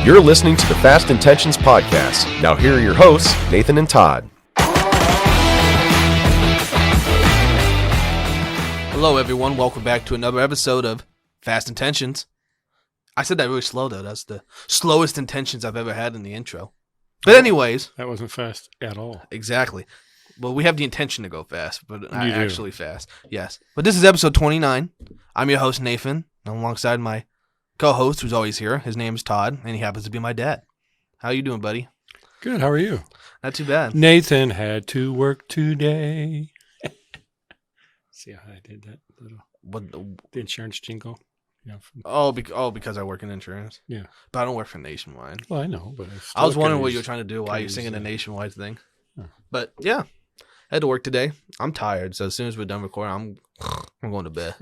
You're listening to the Fast Intentions podcast. Now here are your hosts, Nathan and Todd. Hello everyone, welcome back to another episode of Fast Intentions. I said that really slow though, that's the slowest intentions I've ever had in the intro. But anyways. That wasn't fast at all. Exactly. Well, we have the intention to go fast, but not actually fast. Yes. But this is episode 29. I'm your host, Nathan, alongside my co-host who's always here. His name is Todd, and he happens to be my dad. How you doing, buddy? Good. How are you? Not too bad. Nathan had to work today. See how I did that little the insurance jingle? Yeah. Because I work in insurance. Yeah. But I don't work for Nationwide. Well, I know, but I was wondering what you were trying to do while you're singing the Nationwide thing. But yeah, I had to work today. I'm tired, so as soon as we're done recording, I'm going to bed.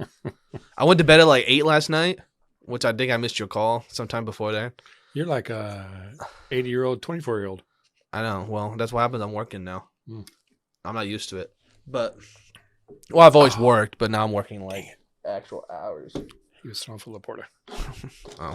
I went to bed at like 8 last night, which I think I missed your call sometime before that. You're like a 80-year-old, 24-year-old. I know. Well, that's what happens. I'm working now. I'm not used to it. But, well, I've always worked, but now I'm working like actual hours. He was throwing full of Porter.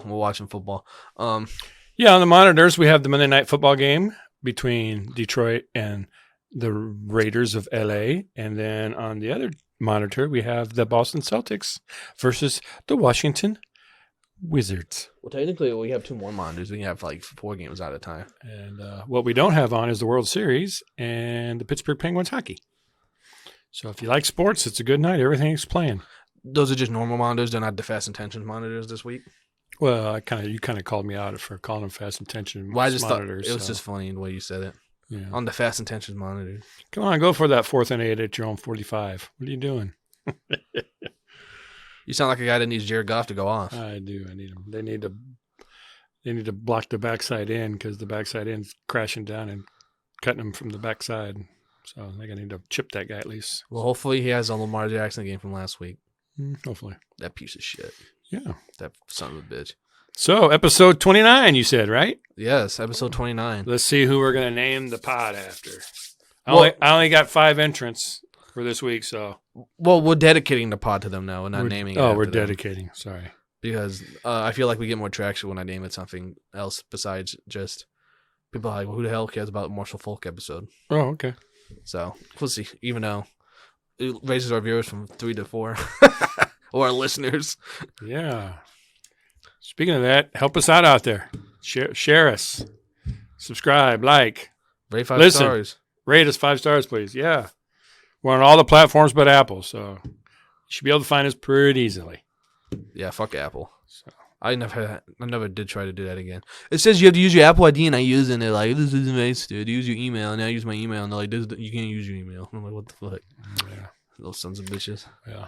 We're watching football. Yeah, on the monitors, we have the Monday Night Football game between Detroit and the Raiders of L.A. And then on the other monitor, we have the Boston Celtics versus the Washington Wizards. Well, technically, we have 2 more monitors. We can have like 4 games at a time. And what we don't have on is the World Series and the Pittsburgh Penguins hockey. So if you like sports, it's a good night. Everything's playing. Those are just normal monitors. They're not the Fast Intentions monitors this week. Well, you kind of called me out for calling them Fast Intentions monitors. Thought it was just funny the way you said it. Yeah. On the Fast Intentions monitor. Come on, go for that 4th and 8 at your own 45. What are you doing? You sound like a guy that needs Jared Goff to go off. I do. I need them. They need to block the backside in because the backside end's crashing down and cutting them from the backside. So they're gonna need to chip that guy at least. Well, hopefully he has a Lamar Jackson game from last week. Hopefully. That piece of shit. Yeah. That son of a bitch. So episode 29, you said, right? Yes, episode 29. Let's see who we're gonna name the pod after. I only got 5 entrants for this week, so. Well, we're dedicating the pod to them now. We're not naming it. Oh, we're dedicating. Them. Sorry. Because I feel like we get more traction when I name it something else besides just people are like, well, who the hell cares about Marshall Folk episode? Oh, okay. So we'll see. Even though it raises our viewers from 3 to 4, or our listeners. Yeah. Speaking of that, help us out there. Share us. Subscribe, like. Rate 5 stars. Rate us 5 stars, please. Yeah. We're on all the platforms but Apple, so you should be able to find us pretty easily. Yeah, fuck Apple. So I never did try to do that again. It says you have to use your Apple ID, and I use it, and they're like, this isn't nice, dude. Use your email, and I use my email, and they're like, you can't use your email. I'm like, what the fuck? Yeah. Those sons of bitches. Yeah,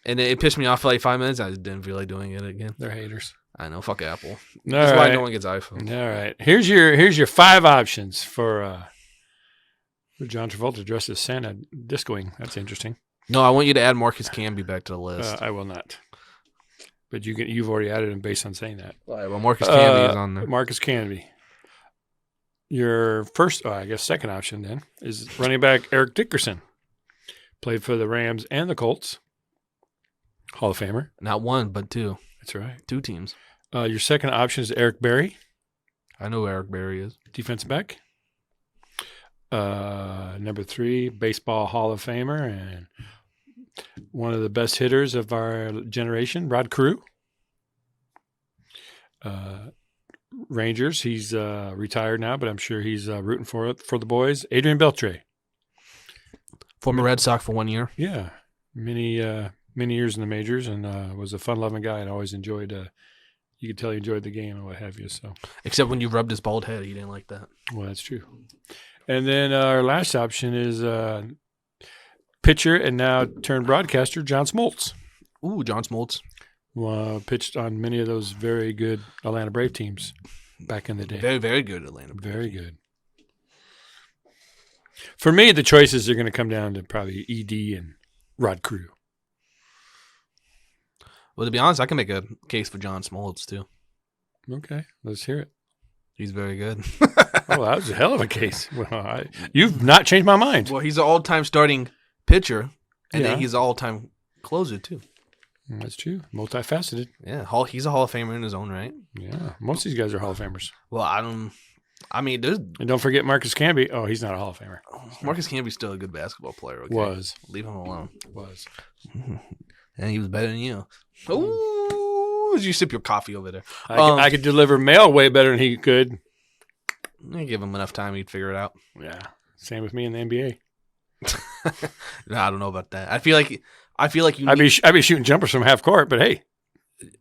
and it pissed me off for like 5 minutes. I just didn't feel like doing it again. They're haters. I know. Fuck Apple. That's why no one gets iPhone. All right. Here's your 5 options for John Travolta dressed as Santa discoing. That's interesting. No, I want you to add Marcus Camby back to the list. I will not. But you've already added him based on saying that. All right, well, Marcus Camby is on there. Marcus Camby. Your second option then is running back Eric Dickerson. Played for the Rams and the Colts. Hall of Famer. Not 1, but 2. That's right. 2 teams. Your second option is Eric Berry. I know who Eric Berry is. Defensive back. Number 3, baseball Hall of Famer and one of the best hitters of our generation, Rod Carew. Rangers, he's retired now, but I'm sure he's rooting for the boys. Adrian Beltre. Former Red Sox for 1 year. Yeah. Many years in the majors and was a fun-loving guy and always enjoyed you could tell he enjoyed the game and what have you. So, except when you rubbed his bald head, he didn't like that. Well, that's true. And then our last option is pitcher and now turned broadcaster, John Smoltz. Ooh, John Smoltz. Pitched on many of those very good Atlanta Brave teams back in the day. Very, very good Atlanta Brave. Very good. For me, the choices are going to come down to probably ED and Rod Carew. Well, to be honest, I can make a case for John Smoltz, too. Okay, let's hear it. He's very good. Oh, that was a hell of a case. Well, you've not changed my mind. Well, he's an all-time starting pitcher, and then he's an all-time closer, too. That's true. Multifaceted. Yeah, he's a Hall of Famer in his own right. Yeah, most of these guys are Hall of Famers. Well, there's And don't forget Marcus Camby. Oh, he's not a Hall of Famer. Marcus Camby's still a good basketball player. Okay? Was. Leave him alone. Was. And he was better than you. Ooh, you sip your coffee over there. I could deliver mail way better than he could. Give him enough time, he'd figure it out. Yeah. Same with me in the NBA. No, I don't know about that. I feel like I'd be shooting jumpers from half court, but hey.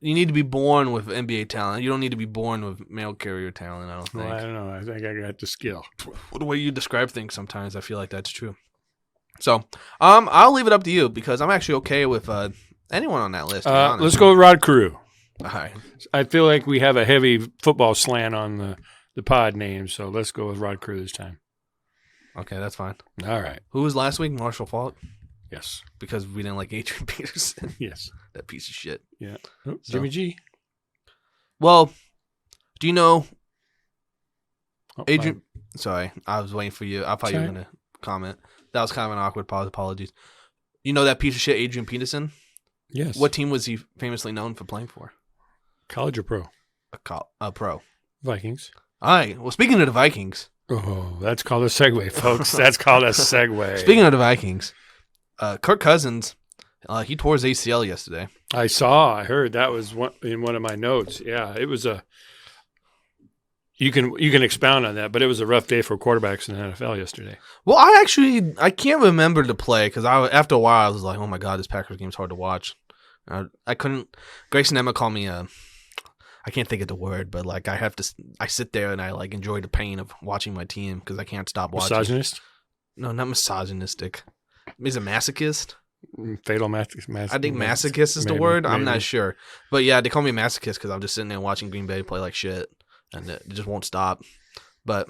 You need to be born with NBA talent. You don't need to be born with mail carrier talent, I don't think. Well, I don't know. I think I got the skill. The way you describe things sometimes, I feel like that's true. So, I'll leave it up to you because I'm actually okay with anyone on that list. Let's go with Rod Carew. All right. I feel like we have a heavy football slant on the pod name, so let's go with Rod Carew this time. Okay, that's fine. All right. Who was last week? Marshall Faulk? Yes. Because we didn't like Adrian Peterson. Yes. That piece of shit. Yeah. Oh, Jimmy G. Well, do you know Oh, Adrian? Sorry, I was waiting for you. I thought you were Sorry. going to comment. That was kind of an awkward pause. Apologies. You know that piece of shit, Adrian Peterson? Yes. What team was he famously known for playing for? College or pro? A pro. Vikings. All right. Well, speaking of the Vikings. Oh, that's called a segue, folks. That's called a segue. Speaking of the Vikings, Kirk Cousins, he tore his ACL yesterday. I heard that was in one of my notes. Yeah, it was you can expound on that, but it was a rough day for quarterbacks in the NFL yesterday. Well, I can't remember the play because after a while I was like, oh my god, this Packers game is hard to watch. I couldn't. Grace and Emma call me I can't think of the word, but like I sit there and I like enjoy the pain of watching my team because I can't stop watching. Misogynist? No, not misogynistic. Is it masochist? Fatal I think masochist is the word. I'm not sure. But yeah, they call me a masochist because I'm just sitting there watching Green Bay play like shit. And it just won't stop. But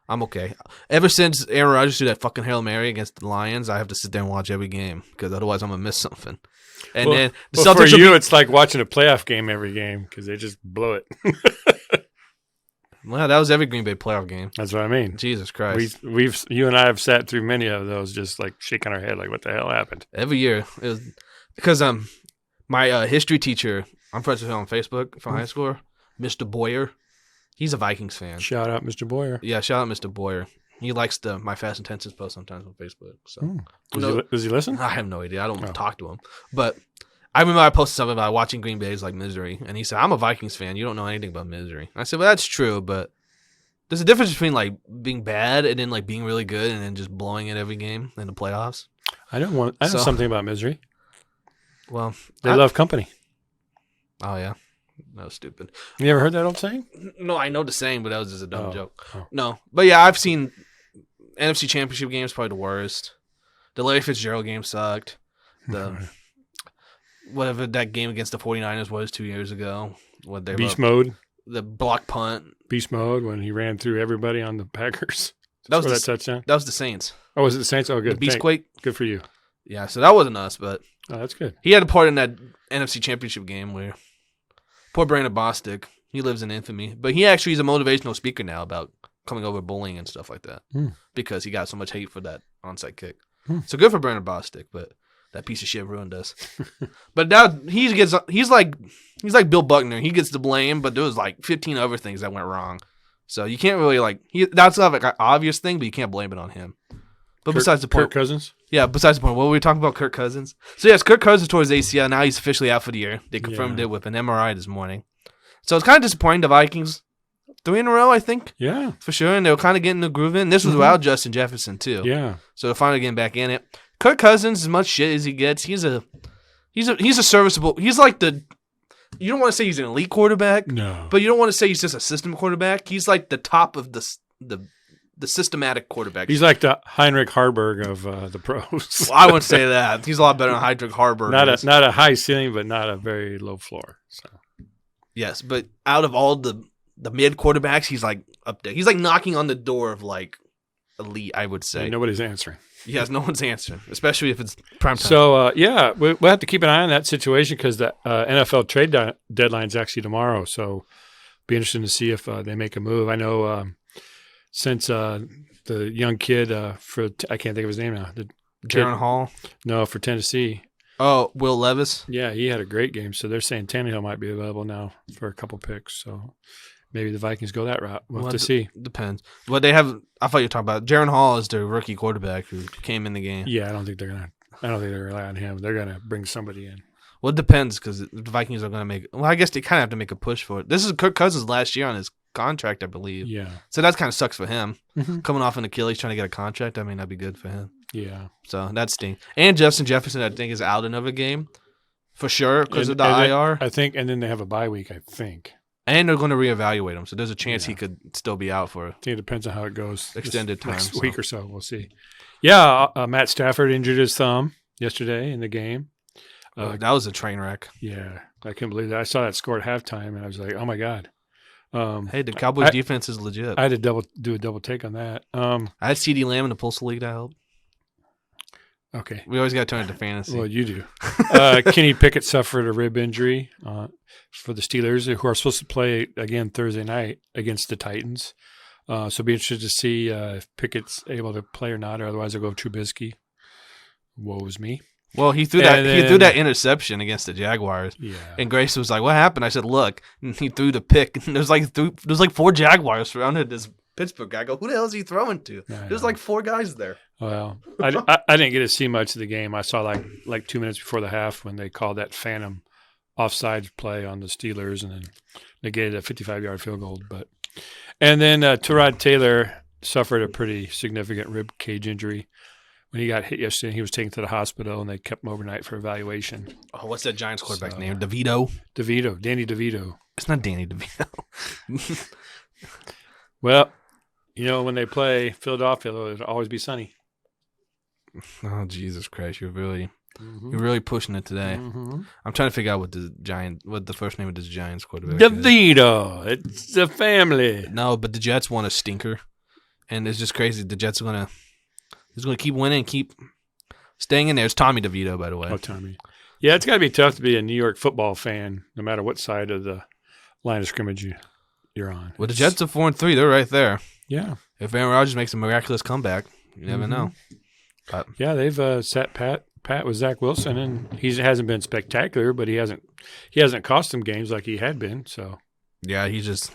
I'm okay. Ever since Aaron Rodgers threw that fucking Hail Mary against the Lions, I have to sit there and watch every game because otherwise I'm going to miss something. And then the Celtics for you, it's like watching a playoff game every game because they just blow it. Well, that was every Green Bay playoff game. That's what I mean. Jesus Christ. You and I have sat through many of those just like shaking our head like, what the hell happened? Every year. It was because my history teacher, I'm friends with him on Facebook from high school, Mr. Boyer. He's a Vikings fan. Shout out, Mr. Boyer. Yeah, shout out, Mr. Boyer. He likes my Fast and Tenses post sometimes on Facebook. So, Does he listen? I have no idea. I don't talk to him. But I remember I posted something about watching Green Bay is like misery. And he said, I'm a Vikings fan. You don't know anything about misery. I said, well, that's true. But there's a difference between like being bad and then like being really good and then just blowing it every game in the playoffs. I know something about misery. Well, they love company. Oh, yeah. That was stupid. You ever heard that old saying? No, I know the saying, but that was just a dumb joke. Oh. No. But yeah, I've seen NFC Championship games, probably the worst. The Larry Fitzgerald game sucked. Whatever that game against the 49ers was 2 years ago. Beast mode. The block punt. Beast mode when he ran through everybody on the Packers. That was that touchdown? That was the Saints. Oh, was it the Saints? Oh, good. The Beastquake. Good for you. Yeah, so that wasn't us, but that's good. He had a part in that NFC Championship game where poor Brandon Bostic, he lives in infamy, but he actually is a motivational speaker now about coming over bullying and stuff like that because he got so much hate for that onside kick. So good for Brandon Bostic, but that piece of shit ruined us. But now he's like Bill Buckner. He gets the blame, but there was like 15 other things that went wrong. So you can't really that's not like an obvious thing, but you can't blame it on him. But besides the point, Kirk Cousins? Yeah, besides the point, what were we talking about? Kirk Cousins. So yes, Kirk Cousins tore his ACL. Now he's officially out for the year. They confirmed it with an MRI this morning. So it's kind of disappointing. The Vikings, 3 in a row, I think. Yeah, for sure. And they were kind of getting the groove in. This was without Justin Jefferson too. Yeah. So they're finally getting back in it. Kirk Cousins, as much shit as he gets, he's a serviceable. He's like the. You don't want to say he's an elite quarterback. No. But you don't want to say he's just a system quarterback. He's like the top of the systematic quarterback. He's like the Heinrich Harburg of the pros. Well, I wouldn't say that. He's a lot better than Heinrich Harburg. Not a high ceiling, but not a very low floor. So. Yes, but out of all the mid quarterbacks, he's like up there. He's like knocking on the door of like elite, I would say. And nobody's answering. Yes, no one's answering, especially if it's prime time. So, we'll have to keep an eye on that situation because the NFL trade deadline is actually tomorrow. So, be interesting to see if they make a move. I know since the young kid I can't think of his name now. Jaron Hall? No, for Tennessee. Oh, Will Levis? Yeah, he had a great game. So they're saying Tannehill might be available now for a couple picks. So maybe the Vikings go that route. We'll have to see. Depends. What they have, I thought you were talking about. Jaron Hall is the rookie quarterback who came in the game. Yeah, I don't think they're going to rely on him. They're going to bring somebody in. Well, it depends because the Vikings are going to make. Well, I guess they kind of have to make a push for it. This is Kirk Cousins last year on his contract, I believe. Yeah. So that kind of sucks for him. Mm-hmm. Coming off an Achilles, trying to get a contract. I mean, that'd be good for him. Yeah. So that stinks. And Justin Jefferson, I think, is out another game for sure because of the IR. I think, and then they have a bye week, I think. And they're going to reevaluate him, so there's a chance he could still be out for. I think it depends on how it goes. Extended time. Next week or so, we'll see. Yeah, Matt Stafford injured his thumb yesterday in the game. That was a train wreck. Yeah, I couldn't believe that. I saw that score at halftime, and I was like, "Oh my god!" Hey, the Cowboys' defense is legit. I had to do a double take on that. I had CD Lamb in the Postal League to help. Okay, we always got to turn it to fantasy. Well, you do. Kenny Pickett suffered a rib injury for the Steelers, who are supposed to play again Thursday night against the Titans. So it'll be interested to see if Pickett's able to play or not, or otherwise I'll go Trubisky. Woes me. Well, he threw that interception against the Jaguars. Yeah. And Grace was like, "What happened?" I said, "Look." And he threw the pick. And there's like 4 Jaguars surrounded this Pittsburgh guy. I go, who the hell is he throwing to? There's like 4 guys there. Well, I didn't get to see much of the game. I saw like 2 minutes before the half when they called that phantom offside play on the Steelers, and then they gave it a 55-yard field goal. And then Tyrod Taylor suffered a pretty significant rib cage injury. When he got hit yesterday, he was taken to the hospital, and they kept him overnight for evaluation. Oh, what's that Giants quarterback name? DeVito? Danny DeVito. It's not Danny DeVito. Well, when they play Philadelphia, it'll always be sunny. Oh, Jesus Christ. You're really pushing it today. Mm-hmm. I'm trying to figure out what the first name of this Giants quarterback DeVito. It's the family. No, but the Jets won a stinker, and it's just crazy. The Jets are going to keep winning, keep staying in there. It's Tommy DeVito, by the way. Oh, Tommy. Yeah, it's got to be tough to be a New York football fan, no matter what side of the line of scrimmage you're on. Well, the Jets are 4-3. They're right there. Yeah. If Aaron Rodgers makes a miraculous comeback, you never know. But, yeah, they've sat pat with Zach Wilson, and he hasn't been spectacular, but he hasn't cost them games like he had been. So yeah, he's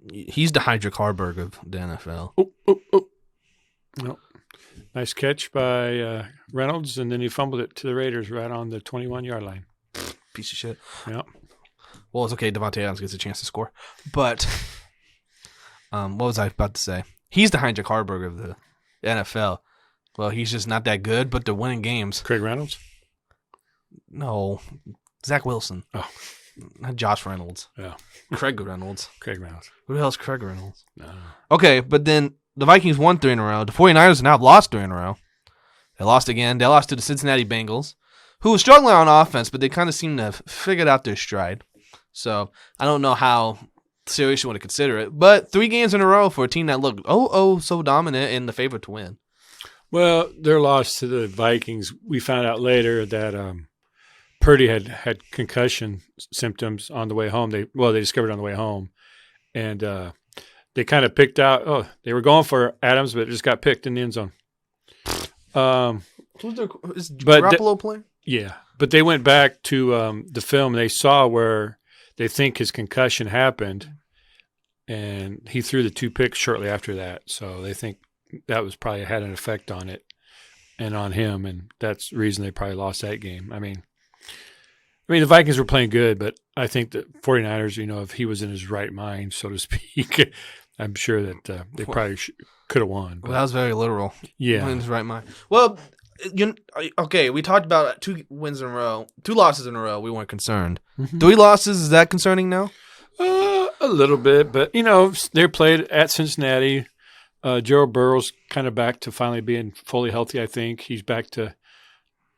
the Heinrich Harburg of the NFL. Oh. No. Nice catch by Reynolds, and then he fumbled it to the Raiders right on the 21-yard line. Piece of shit. Yep. Well, it's okay. Devontae Adams gets a chance to score. But what was I about to say? He's the Heinrich Harburg of the NFL. Well, he's just not that good, but they're winning games. Craig Reynolds? No. Zach Wilson. Oh. Not Josh Reynolds. Yeah. Craig Reynolds. Craig Reynolds. Who the hell's Craig Reynolds? No. Okay, but then the Vikings won 3 in a row. The 49ers now have lost 3 in a row. They lost again. They lost to the Cincinnati Bengals, who were struggling on offense, but they kind of seem to have figured out their stride. So I don't know how serious you want to consider it. But 3 games in a row for a team that looked so dominant and the favorite to win. Well, their loss to the Vikings, we found out later that Purdy had concussion symptoms on the way home. They discovered it on the way home. And they kind of picked out, they were going for Adams, but it just got picked in the end zone. Is Garoppolo playing? Yeah, but they went back to the film and they saw where they think his concussion happened, and he threw the 2 picks shortly after that. So they think that was probably had an effect on it and on him, and that's the reason they probably lost that game. I mean, the Vikings were playing good, but I think the 49ers, if he was in his right mind, so to speak, I'm sure that they probably could have won. Well, that was very literal. Yeah. In his right mind. Well, okay, we talked about 2 wins in a row, 2 losses in a row. We weren't concerned. Mm-hmm. 3 losses, is that concerning now? A little bit, but, they played at Cincinnati. Joe Burrow's kind of back to finally being fully healthy, I think. He's back to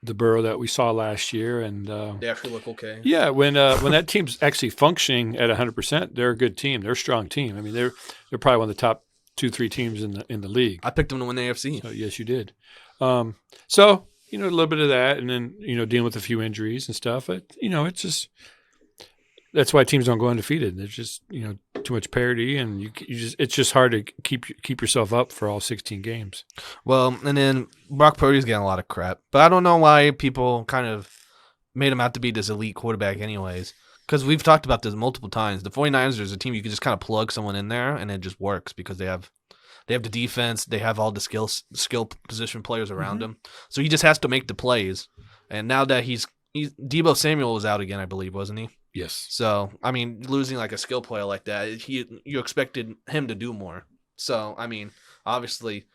the Burrow that we saw last year. And they actually look okay. Yeah, when that team's actually functioning at 100%, they're a good team. They're a strong team. I mean, they're probably one of the top 2-3 teams in the league. I picked them to win the AFC. So, yes, you did. So, a little bit of that, and then, dealing with a few injuries and stuff. But, it's just – that's why teams don't go undefeated. There's just, too much parity, and it's just hard to keep yourself up for all 16 games. Well, and then Brock Purdy's getting a lot of crap. But I don't know why people kind of made him out to be this elite quarterback anyways. Because we've talked about this multiple times. The 49ers is a team you can just kind of plug someone in there, and it just works because they have the defense, they have all the skill position players around him. So he just has to make the plays. And now that he's Deebo Samuel was out again, I believe, wasn't he? Yes. So, I mean, losing like a skill player like that, you expected him to do more. So, I mean, obviously,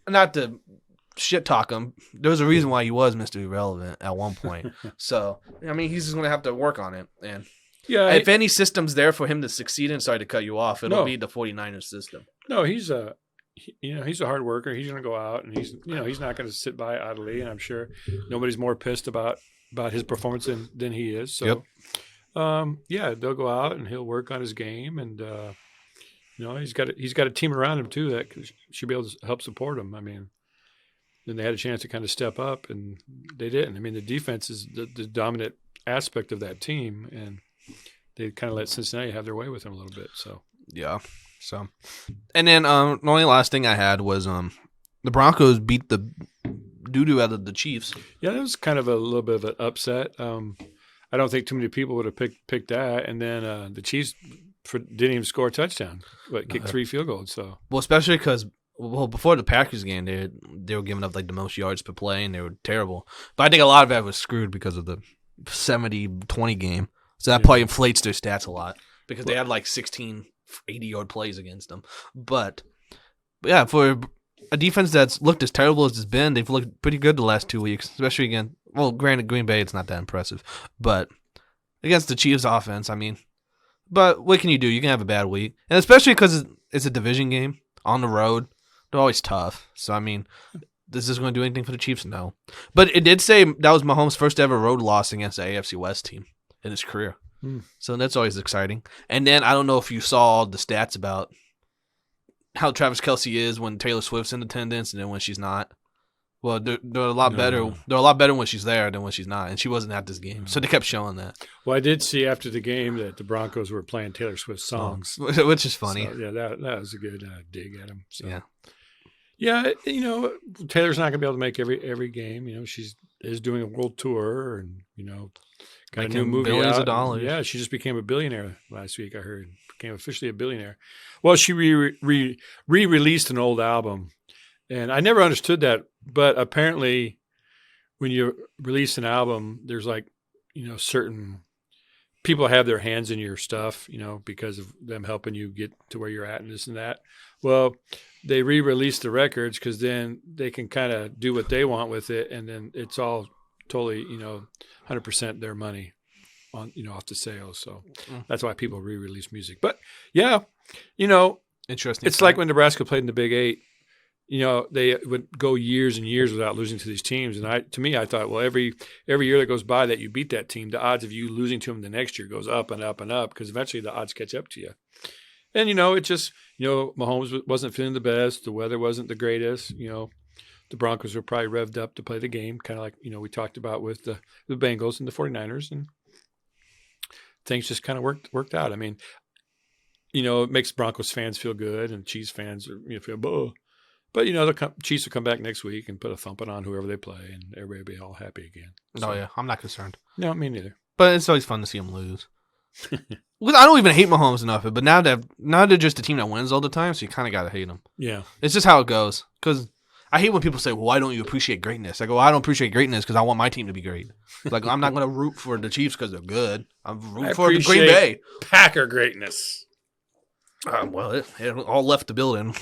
not to shit talk him, there was a reason why he was Mr. Irrelevant at one point. So, I mean, he's just going to have to work on it. And if any system's there for him to succeed in, sorry to cut you off, it'll be the 49ers system. No, he's a hard worker. He's going to go out, and he's not going to sit by idly. And I'm sure nobody's more pissed about his performance than he is. So, they'll go out and he'll work on his game, and he's got a team around him too that should be able to help support him. I mean, then they had a chance to kind of step up, and they didn't. I mean, the defense is the dominant aspect of that team, and they kind of let Cincinnati have their way with him a little bit. So yeah. So, and then the only last thing I had was the Broncos beat the doo-doo out of the Chiefs. Yeah, that was kind of a little bit of an upset. I don't think too many people would have picked that. And then the Chiefs didn't even score a touchdown, but kicked 3 field goals. So especially because before the Packers game, they were giving up like the most yards per play, and they were terrible. But I think a lot of that was screwed because of the 70-20 game. So that probably inflates their stats a lot because they had like 16 80-yard plays against them. But yeah, for a defense that's looked as terrible as it's been, they've looked pretty good the last 2 weeks, especially again. Well, granted, Green Bay, it's not that impressive, but against the Chiefs offense, I mean, but what can you do? You can have a bad week, and especially because it's a division game on the road, they're always tough. So I mean, is this going to do anything for the Chiefs? No, but it did say that was Mahomes' first ever road loss against the AFC West team in his career. So that's always exciting. And then I don't know if you saw the stats about how Travis Kelce is when Taylor Swift's in attendance and then when she's not. Well, they're a lot better. They're a lot better when she's there than when she's not, and she wasn't at this game. So they kept showing that. Well, I did see after the game that the Broncos were playing Taylor Swift songs, which is funny. So, yeah, that was a good dig at him. So. Yeah, Taylor's not going to be able to make every game. She is doing a world tour, and got a new movie billions out. Of dollars. Yeah, she just became a billionaire last week. I heard became officially a billionaire. Well, she re-released an old album, and I never understood that. But apparently, when you release an album, there's certain people have their hands in your stuff, because of them helping you get to where you're at and this and that. Well, they re-release the records because then they can kind of do what they want with it, and then it's all totally, 100% their money on, off the sales. So that's why people re-release music. But yeah, interesting. It's like when Nebraska played in the Big 8. They would go years and years without losing to these teams. And I thought, well, every year that goes by that you beat that team, the odds of you losing to them the next year goes up and up and up because eventually the odds catch up to you. And, it just, Mahomes wasn't feeling the best. The weather wasn't the greatest. The Broncos were probably revved up to play the game, kind of like, we talked about with the Bengals and the 49ers. And things just kind of worked out. I mean, it makes Broncos fans feel good and Chiefs fans feel, oh. But, the Chiefs will come back next week and put a thumping on whoever they play, and everybody will be all happy again. So, oh, yeah. I'm not concerned. No, me neither. But it's always fun to see them lose. I don't even hate Mahomes enough, but now they're just a team that wins all the time, so you kind of got to hate them. Yeah. It's just how it goes. Because I hate when people say, well, why don't you appreciate greatness? I go, well, I don't appreciate greatness because I want my team to be great. Like, I'm not going to root for the Chiefs because they're good. I'm rooting for the Green Bay. Packer greatness. Well, it all left the building.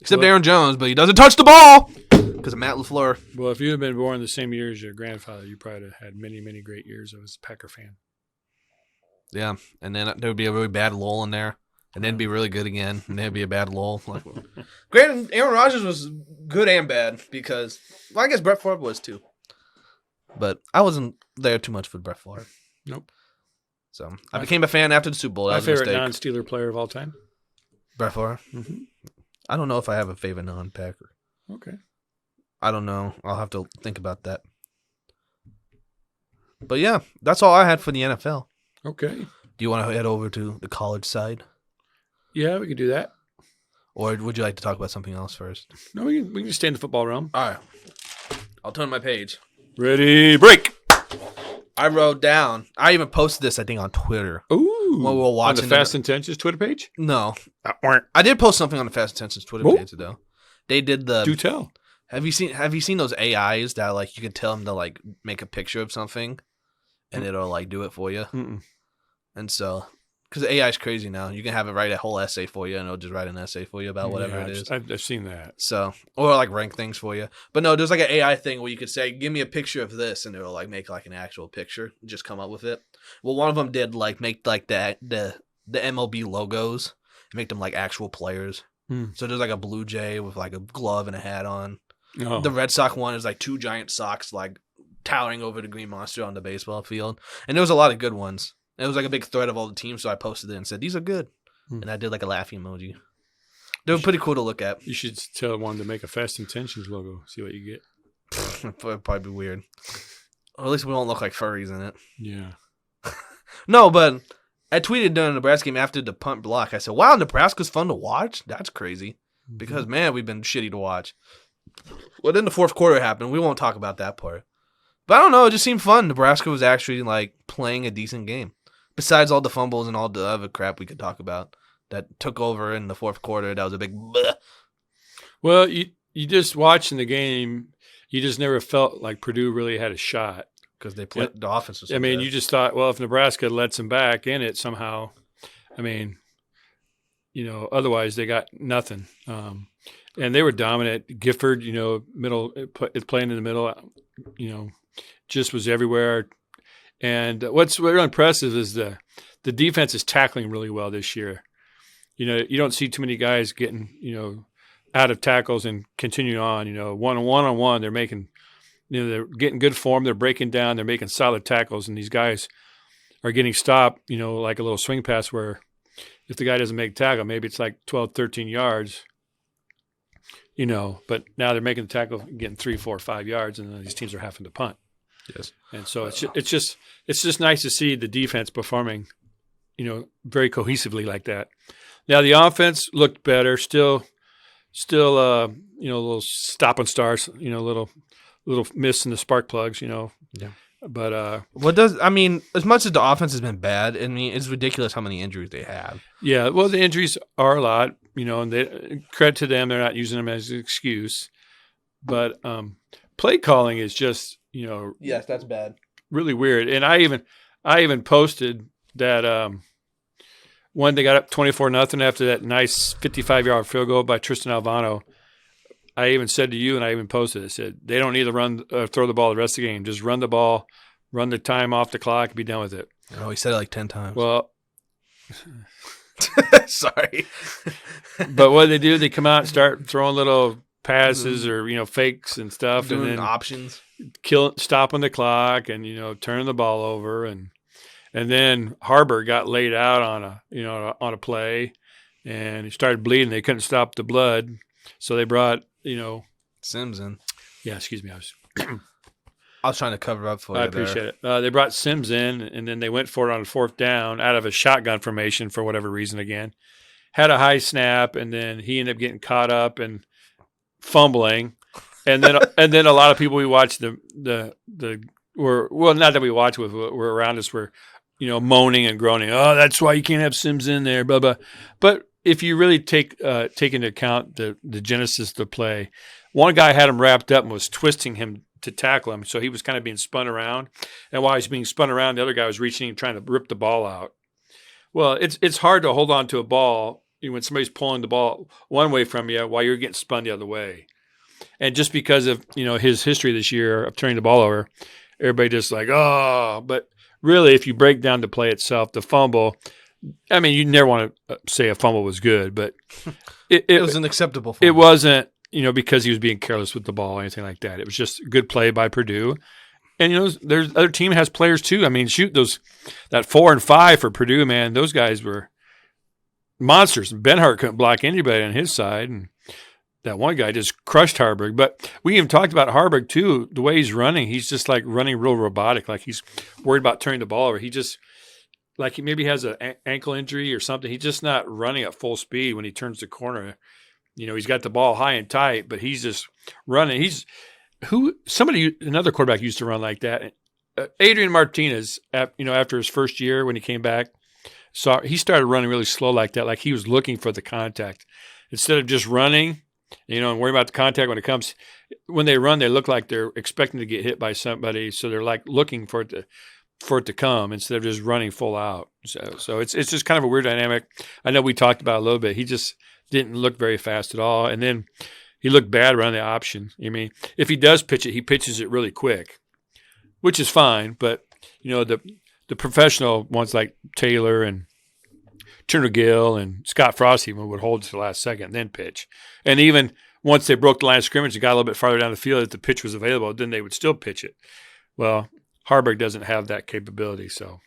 Except Aaron Jones, but he doesn't touch the ball because of Matt LaFleur. Well, if you had been born the same year as your grandfather, you probably had many, many great years as a Packer fan. Yeah, and then there would be a really bad lull in there, and then be really good again, and then be a bad lull. Granted, Aaron Rodgers was good and bad because, I guess Brett Favre was too. But I wasn't there too much for Brett Favre. Nope. So I became a fan after the Super Bowl. That my was favorite non-Steeler player of all time? Brett Favre? Mm-hmm. I don't know if I have a favorite non-Packer. Okay. I don't know. I'll have to think about that. But yeah, that's all I had for the NFL. Okay. Do you want to head over to the college side? Yeah, we could do that. Or would you like to talk about something else first? No, we can just stay in the football realm. All right. I'll turn my page. Ready, break. I wrote down. I even posted this, I think, on Twitter. Ooh. When we were watching on the Fast Intentions Twitter page? No. I did post something on the Fast Intentions Twitter page, though. They did the... Do tell. Have you seen those AIs that, like, you can tell them to, like, make a picture of something and it'll, like, do it for you? Mm-mm. And so... Because AI is crazy now. You can have it write a whole essay for you, and it'll just write an essay for you about whatever it is. I've seen that. So, or like rank things for you. But no, there's like an AI thing where you could say, "Give me a picture of this," and it'll like make like an actual picture, just come up with it. Well, one of them did like make like the MLB logos, and make them like actual players. So there's like a Blue Jay with like a glove and a hat on. Oh. The Red Sox one is like 2 giant socks like towering over the Green Monster on the baseball field, and there was a lot of good ones. It was like a big thread of all the teams, so I posted it and said, "These are good." And I did like a laughing emoji. They were pretty cool to look at. You should tell one to make a Fast Intentions logo. See what you get. It'd probably be weird. Or at least we won't look like furries in it. Yeah. No, but I tweeted during the Nebraska game after the punt block. I said, "Wow, Nebraska's fun to watch? That's crazy." Because, man, we've been shitty to watch. Well, then the fourth quarter happened. We won't talk about that part. But I don't know. It just seemed fun. Nebraska was actually like playing a decent game. Besides all the fumbles and all the other crap we could talk about that took over in the fourth quarter, that was a big bleh. Well, you just watching the game, you just never felt like Purdue really had a shot. Because they played the offense was so I mean, good. you just thought, well, if Nebraska lets them back in it somehow, I mean, otherwise they got nothing. And they were dominant. Gifford, playing in the middle, just was everywhere. And what's really impressive is the defense is tackling really well this year. You don't see too many guys getting, out of tackles and continuing on. One-on-one, they're making, they're getting good form. They're breaking down. They're making solid tackles. And these guys are getting stopped, like a little swing pass where if the guy doesn't make tackle, maybe it's like 12, 13 yards, But now they're making the tackle, getting 3, 4, 5 yards, and then these teams are having to punt. Yes. And so it's just nice to see the defense performing, very cohesively like that. Now the offense looked better, still, a little stop and starts, little miss in the spark plugs, Yeah. But as much as the offense has been bad, it's ridiculous how many injuries they have. Yeah, well, the injuries are a lot, and credit to them, they're not using them as an excuse. But play calling is just, yes, that's bad. Really weird. And I even posted that when they got up 24-0 after that nice 55-yard field goal by Tristan Alvano, I even said to you, and I even posted it, I said, they don't need to throw the ball the rest of the game. Just run the ball, run the time off the clock, and be done with it. Oh, he said it like 10 times. Well, sorry. But what they do, they come out and start throwing little passes or, fakes and stuff. Doing and then options. Stopping the clock and, turning the ball over. And then Harbor got laid out on a play and he started bleeding. They couldn't stop the blood. So they brought, Sims in. Yeah, excuse me. I was trying to cover up for you. I appreciate it. They brought Sims in, and then they went for it on a 4th down out of a shotgun formation for whatever reason again. Had a high snap, and then he ended up getting caught up and fumbling. And then a lot of people we watched not that we watched with, were around us were, moaning and groaning. Oh, that's why you can't have Sims in there, blah, blah. But if you really take into account the genesis of the play, one guy had him wrapped up and was twisting him to tackle him, so he was kind of being spun around. And while he's being spun around, the other guy was reaching and trying to rip the ball out. Well, it's hard to hold on to a ball when somebody's pulling the ball one way from you while you're getting spun the other way. And just because of his history this year of turning the ball over, everybody just like, oh. But really, if you break down the play itself, the fumble, I mean, you never want to say a fumble was good, but it was an acceptable fumble. It wasn't, because he was being careless with the ball or anything like that. It was just a good play by Purdue. And, there's other team has players too. I mean, shoot, that 4 and 5 for Purdue, man, those guys were monsters. Benhart couldn't block anybody on his side, and that one guy just crushed Harburg. But we even talked about Harburg too. The way he's running, he's just like running real robotic, like he's worried about turning the ball over. He just like he maybe has an ankle injury or something. He's just not running at full speed when he turns the corner. He's got the ball high and tight, but he's just running. Another quarterback used to run like that, Adrian Martinez, after his first year when he came back, he started running really slow like that, like he was looking for the contact instead of just running, and worry about the contact when it comes. When they run, they look like they're expecting to get hit by somebody, so they're like looking for it to come instead of just running full out. So it's just kind of a weird dynamic. I know we talked about it a little bit. He just didn't look very fast at all, and then he looked bad around the option. I mean, if he does pitch it, he pitches it really quick, which is fine. But the professional ones like Taylor and Turner Gill and Scott Frost even would hold to the last second and then pitch. And even once they broke the line of scrimmage and got a little bit farther down the field, if the pitch was available, then they would still pitch it. Well, Harburg doesn't have that capability, so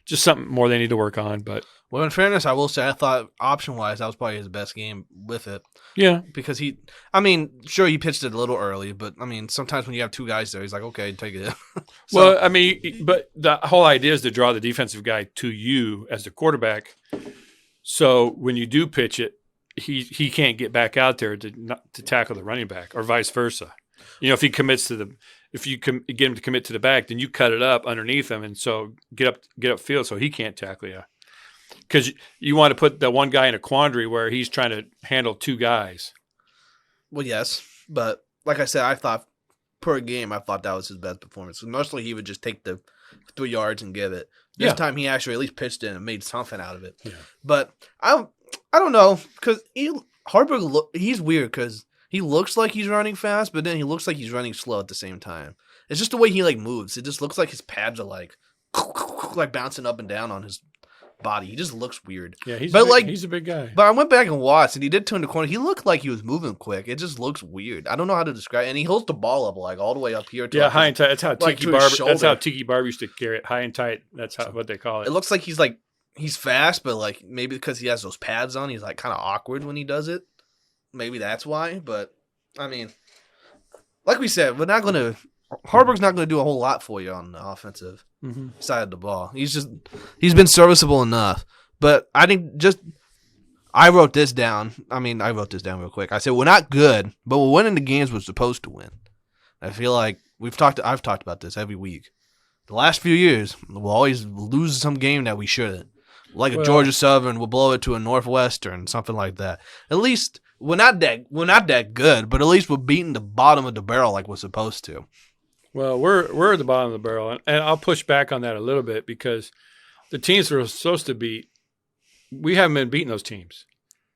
just something more they need to work on. But in fairness, I will say I thought option-wise that was probably his best game with it. Yeah. Because he pitched it a little early, but, sometimes when you have two guys there, he's like, okay, take it. But the whole idea is to draw the defensive guy to you as the quarterback. So when you do pitch it, he can't get back out there to tackle the running back or vice versa. If he commits if you get him to commit to the back, then you cut it up underneath him, and so get upfield so he can't tackle you. Because you want to put the one guy in a quandary where he's trying to handle two guys. Well, yes, but like I said, I thought per game, I thought that was his best performance. Mostly he would just take the 3 yards and give it. This time he actually at least pitched in and made something out of it. Yeah. But I don't know, because Harburg, he's weird because he looks like he's running fast, but then he looks like he's running slow at the same time. It's just the way he moves. It just looks like his pads are like bouncing up and down on his body. He just looks weird. Yeah, he's a big guy. But I went back and watched, and he did turn the corner. He looked like he was moving quick. It just looks weird. I don't know how to describe it. And he holds the ball up all the way up here. To high and tight. That's how Tiki Barber used to carry it. High and tight. That's what they call it. It looks like he's fast, but maybe because he has those pads on, he's kind of awkward when he does it. Maybe that's why. But like we said, Harburg's not going to do a whole lot for you on the offensive side of the ball. He's been serviceable enough. But I think I wrote this down. I wrote this down real quick. I said, we're not good, but we're winning the games we're supposed to win. I feel like I've talked about this every week. The last few years, we'll always lose some game that we shouldn't. Like a Georgia Southern, we'll blow it to a Northwestern, something like that. At least we're not that good, but at least we're beating the bottom of the barrel like we're supposed to. Well, we're at the bottom of the barrel, and I'll push back on that a little bit because the teams we're supposed to beat, we haven't been beating those teams.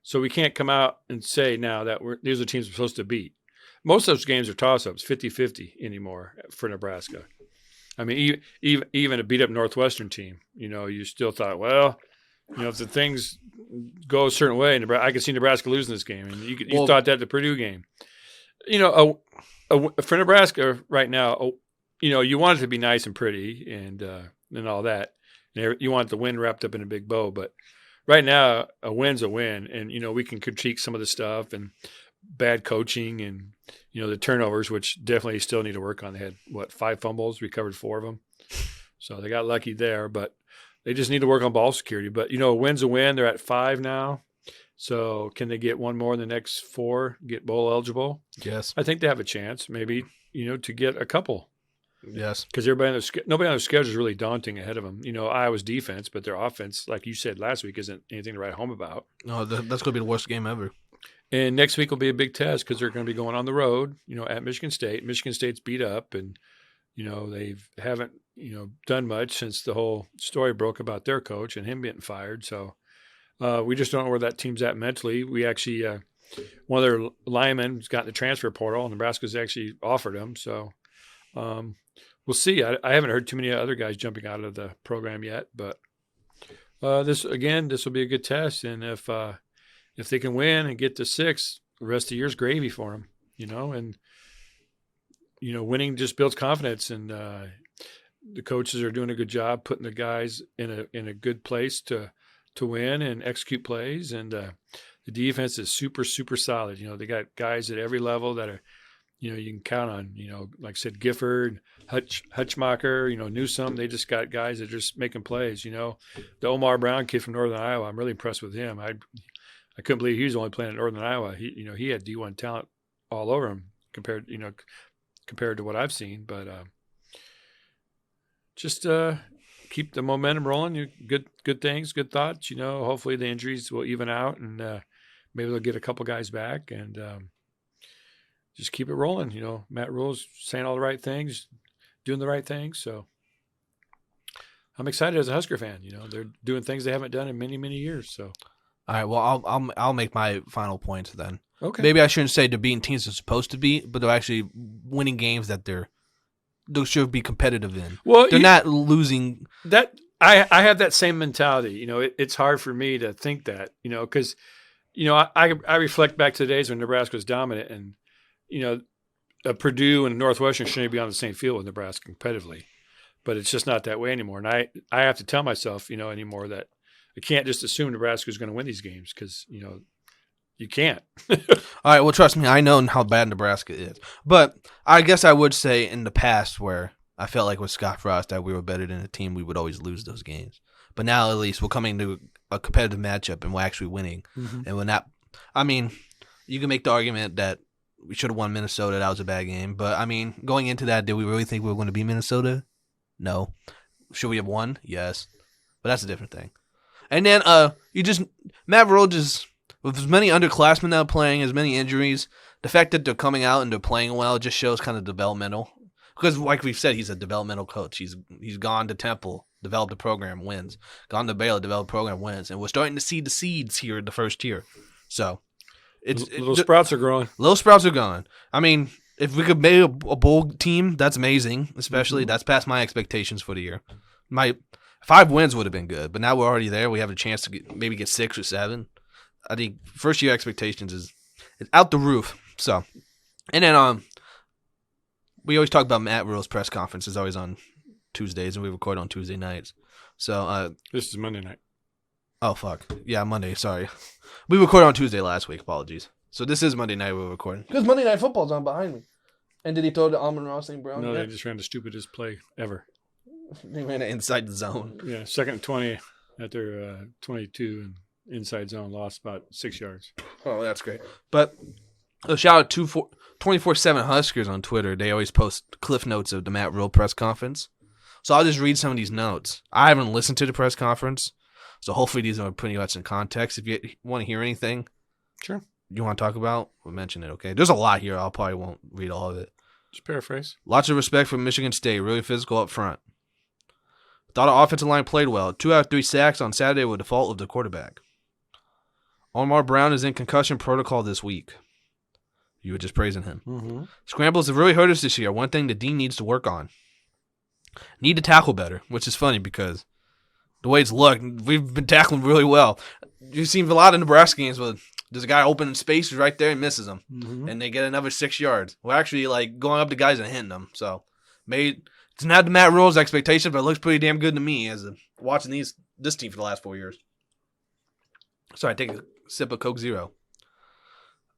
So we can't come out and say now that these are teams we're supposed to beat. Most of those games are toss-ups, 50-50 anymore for Nebraska. Even a beat-up Northwestern team, you still thought, well, if the things go a certain way, I could see Nebraska losing this game. And you thought that the Purdue game. For Nebraska right now, you want it to be nice and pretty and all that. You want the win wrapped up in a big bow. But right now, a win's a win. And, we can critique some of the stuff and bad coaching and, the turnovers, which definitely still need to work on. They had, 5 fumbles, recovered 4 of them. So they got lucky there. But they just need to work on ball security. But, a win's a win. They're at 5 now. So can they get one more in the next 4, get bowl eligible? Yes. I think they have a chance maybe, to get a couple. Yes. Because nobody on their schedule is really daunting ahead of them. Iowa's defense, but their offense, like you said last week, isn't anything to write home about. No, that's going to be the worst game ever. And next week will be a big test because they're going to be going on the road, at Michigan State. Michigan State's beat up and, they haven't, done much since the whole story broke about their coach and him getting fired. So we just don't know where that team's at mentally. We actually, one of their linemen has gotten the transfer portal, and Nebraska's actually offered him. So we'll see. I haven't heard too many other guys jumping out of the program yet, but this will be a good test. And if they can win and get to 6, the rest of the year's gravy for them, and winning just builds confidence, and the coaches are doing a good job putting the guys in a good place to win and execute plays, and the defense is super, super solid. They got guys at every level that are, you can count on. Like I said, Gifford, Hutchmacher, Newsome. They just got guys that are just making plays. The Omar Brown kid from Northern Iowa, I'm really impressed with him. I couldn't believe he was only playing at Northern Iowa. He had D1 talent all over him compared to what I've seen. But just keep the momentum rolling. Good things, good thoughts. Hopefully the injuries will even out, and maybe they'll get a couple guys back, and just keep it rolling. Matt Rule's saying all the right things, doing the right things. So I'm excited as a Husker fan. They're doing things they haven't done in many, many years. So. All right, well, I'll make my final points then. Okay. Maybe I shouldn't say they're beating teams they're supposed to beat, but they're actually winning games that they should be competitive in. Well, they're not losing. That I have that same mentality. It's hard for me to think that. Because I reflect back to the days when Nebraska was dominant, and Purdue and Northwestern shouldn't be on the same field with Nebraska competitively, but it's just not that way anymore. And I have to tell myself, anymore that. I can't just assume Nebraska is going to win these games because, you can't. All right, well, trust me, I know how bad Nebraska is. But I guess I would say in the past where I felt like with Scott Frost that we were better than a team, we would always lose those games. But now at least we're coming to a competitive matchup and we're actually winning. Mm-hmm. And when that – I mean, you can make the argument that we should have won Minnesota. That was a bad game. But, I mean, going into that, did we really think we were going to beat Minnesota? No. Should we have won? Yes. But that's a different thing. And then Matt Rule just, with as many underclassmen now playing, as many injuries, the fact that they're coming out and they're playing well just shows kind of developmental. Because like we've said, he's a developmental coach. He's gone to Temple, developed a program, wins. Gone to Baylor, developed a program, wins. And we're starting to see the seeds here in the first year. So little sprouts are growing. Little sprouts are growing. I mean, if we could make a bowl team, that's amazing. Especially that's past my expectations for the year. 5 wins would have been good, but now we're already there. We have a chance to maybe get 6 or 7. I think first year expectations is out the roof. So, and then we always talk about Matt Rule's press conference is always on Tuesdays, and we record on Tuesday nights. So this is Monday night. Oh fuck, yeah, Monday. Sorry, we recorded on Tuesday last week. Apologies. So this is Monday night we're recording because Monday Night Football's on behind me. And did he throw the Amon-Ra St. Brown? No, they just ran the stupidest play ever. They ran it inside the zone. Yeah, second and 20 at their 22 and inside zone, lost about 6 yards. Oh, that's great. But a shout out to 24/7 Huskers on Twitter. They always post cliff notes of the Matt Rule press conference. So I'll just read some of these notes. I haven't listened to the press conference, so hopefully these are pretty much in context. If you want to hear anything, sure, you want to talk about, we'll mention it, okay? There's a lot here. I probably won't read all of it. Just paraphrase. Lots of respect for Michigan State. Really physical up front. Thought our offensive line played well. 2 out of 3 sacks on Saturday were the fault of the quarterback. Omar Brown is in concussion protocol this week. You were just praising him. Mm-hmm. Scrambles have really hurt us this year. One thing the D needs to work on. Need to tackle better, which is funny because the way it's looked, we've been tackling really well. You've seen a lot of Nebraska games where there's a guy open in space right there and misses him, and they get another 6 yards. We're actually like going up to guys and hitting them. So it's not the Matt Rule's expectation, but it looks pretty damn good to me as watching this team for the last 4 years. Sorry, take a sip of Coke Zero.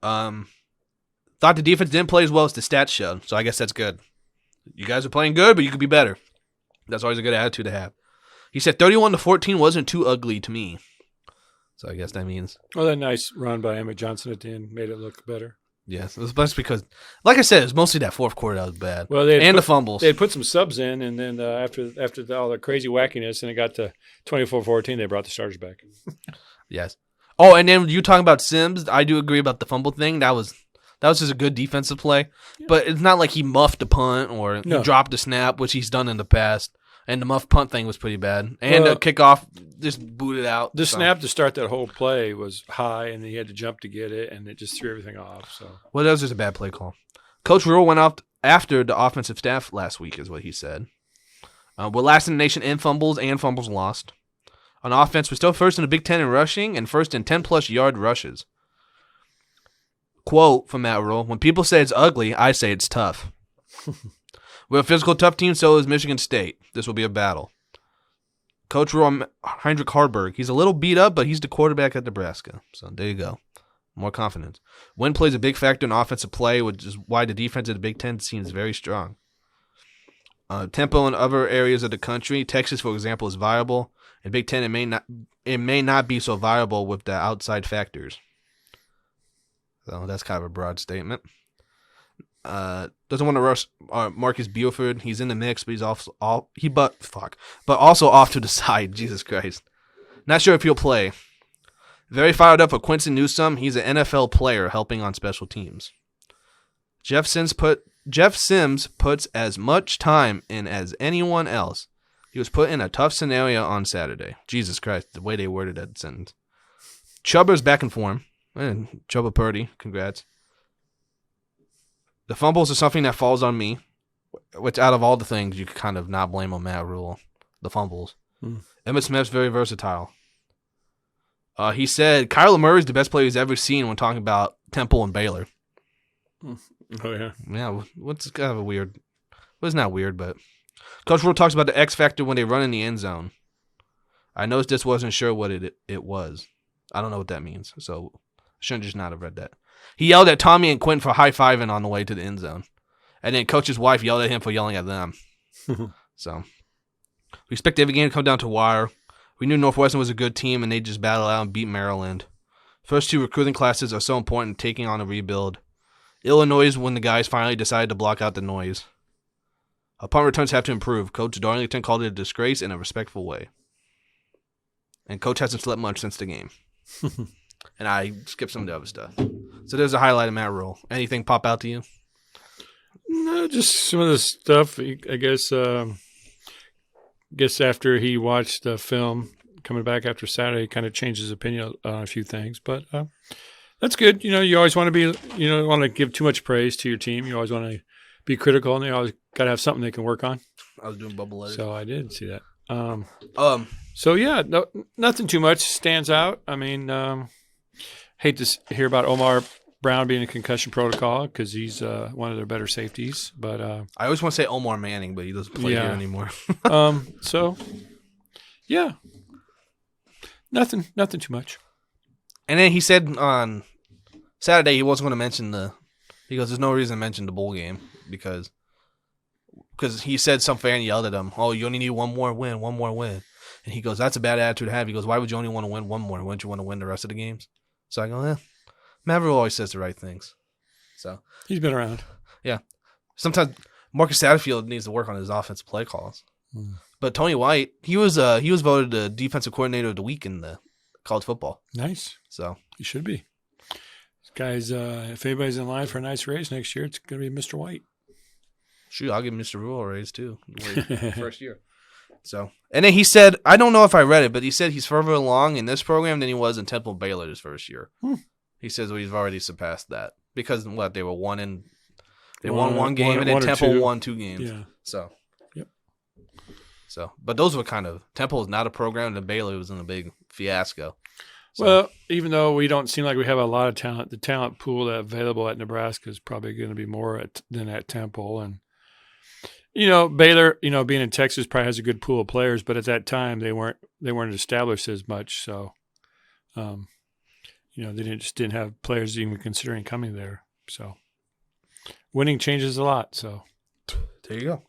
Thought the defense didn't play as well as the stats showed, so I guess that's good. You guys are playing good, but you could be better. That's always a good attitude to have. He said 31-14 wasn't too ugly to me. So I guess that means... Well, that nice run by Emmett Johnson at the end made it look better. Yes, it was best because, like I said, it was mostly that fourth quarter that was bad. Well, the fumbles. They had put some subs in, and then after all the crazy wackiness, and it got to 24-14, they brought the starters back. Yes. Oh, and then you talking about Sims, I do agree about the fumble thing. That was just a good defensive play. Yeah. But it's not like he muffed a punt or he dropped a snap, which he's done in the past. And the muff punt thing was pretty bad. And the kickoff just booted out. The snap to start that whole play was high, and he had to jump to get it, and it just threw everything off. So well, that was just a bad play call. Coach Rule went off after the offensive staff last week, is what he said. We're last in the nation in fumbles and fumbles lost. On offense, we're still first in the Big Ten in rushing and first in 10-plus yard rushes. Quote from Matt Rule, when people say it's ugly, I say it's tough. We're a physical, tough team, so is Michigan State. This will be a battle. Coach Rule, Heinrich Harburg, he's a little beat up, but he's the quarterback at Nebraska. So there you go. More confidence. Wind plays a big factor in offensive play, which is why the defense of the Big Ten seems very strong. Tempo in other areas of the country, Texas, for example, is viable. In Big Ten, it may not be so viable with the outside factors. So that's kind of a broad statement. Doesn't want to rush Marcus Buford. He's in the mix, but he's but also off to the side. Jesus Christ. Not sure if he'll play. Very fired up for Quincy Newsome. He's an NFL player helping on special teams. Jeff Sims puts as much time in as anyone else. He was put in a tough scenario on Saturday. Jesus Christ, the way they worded that sentence. Chubba's back in form. And Chubba Purdy, congrats. The fumbles are something that falls on me, which out of all the things, you could kind of not blame on Matt Rule. The fumbles. Emmitt Smith's very versatile. He said Kyler Murray's the best player he's ever seen when talking about Temple and Baylor. Oh, yeah. Yeah, what's kind of a weird... Well, it's not weird, but... Coach Rule talks about the X factor when they run in the end zone. I noticed this wasn't sure what it was. I don't know what that means, so I shouldn't just not have read that. He yelled at Tommy and Quentin for high-fiving on the way to the end zone. And then Coach's wife yelled at him for yelling at them. So, we expect every game to come down to wire. We knew Northwestern was a good team, and they just battled out and beat Maryland. First two recruiting classes are so important in taking on a rebuild. Illinois when the guys finally decided to block out the noise. Punt returns have to improve. Coach Darlington called it a disgrace in a respectful way. And Coach hasn't slept much since the game. And I skipped some of the other stuff. So there's a highlight of Matt Rule. Anything pop out to you? No, just some of the stuff. I guess after he watched the film, coming back after Saturday, he kind of changed his opinion on a few things. But that's good. You know, you always want to be, you don't want to give too much praise to your team. You always want to be critical, and they always got to have something they can work on. I was doing bubble letters. So I did see that. So yeah, nothing too much stands out. I mean, hate to hear about Omar Brown being in concussion protocol because he's one of their better safeties. But I always want to say Omar Manning, but he doesn't play here anymore. So yeah, nothing too much. And then he said on Saturday he wasn't going to mention he goes, there's no reason to mention the bowl game because he said some fan yelled at him, oh, you only need one more win. And he goes, that's a bad attitude to have. He goes, why would you only want to win one more? Wouldn't you want to win the rest of the games? So I go, Maverick always says the right things. So he's been around. Yeah. Sometimes Marcus Satterfield needs to work on his offensive play calls. But Tony White, he was voted the defensive coordinator of the week in the college football. Nice. So he should be. This guy's, if anybody's in line for a nice raise next year, it's going to be Mr. White. Shoot, I'll give Mr. Rule a raise too. First year. So, and then he said, I don't know if I read it, but he said he's further along in this program than he was in Temple Baylor his first year. He says we've already surpassed that because they were won one game and then Temple won 2 games. Yeah. So, yep. So, but those were Temple is not a program, and Baylor was in a big fiasco. So. Well, even though we don't seem like we have a lot of talent, the talent pool that's available at Nebraska is probably going to be more than at Temple. And, Baylor, being in Texas probably has a good pool of players, but at that time they weren't established as much. So, they just didn't have players even considering coming there. So, winning changes a lot. So, there you go.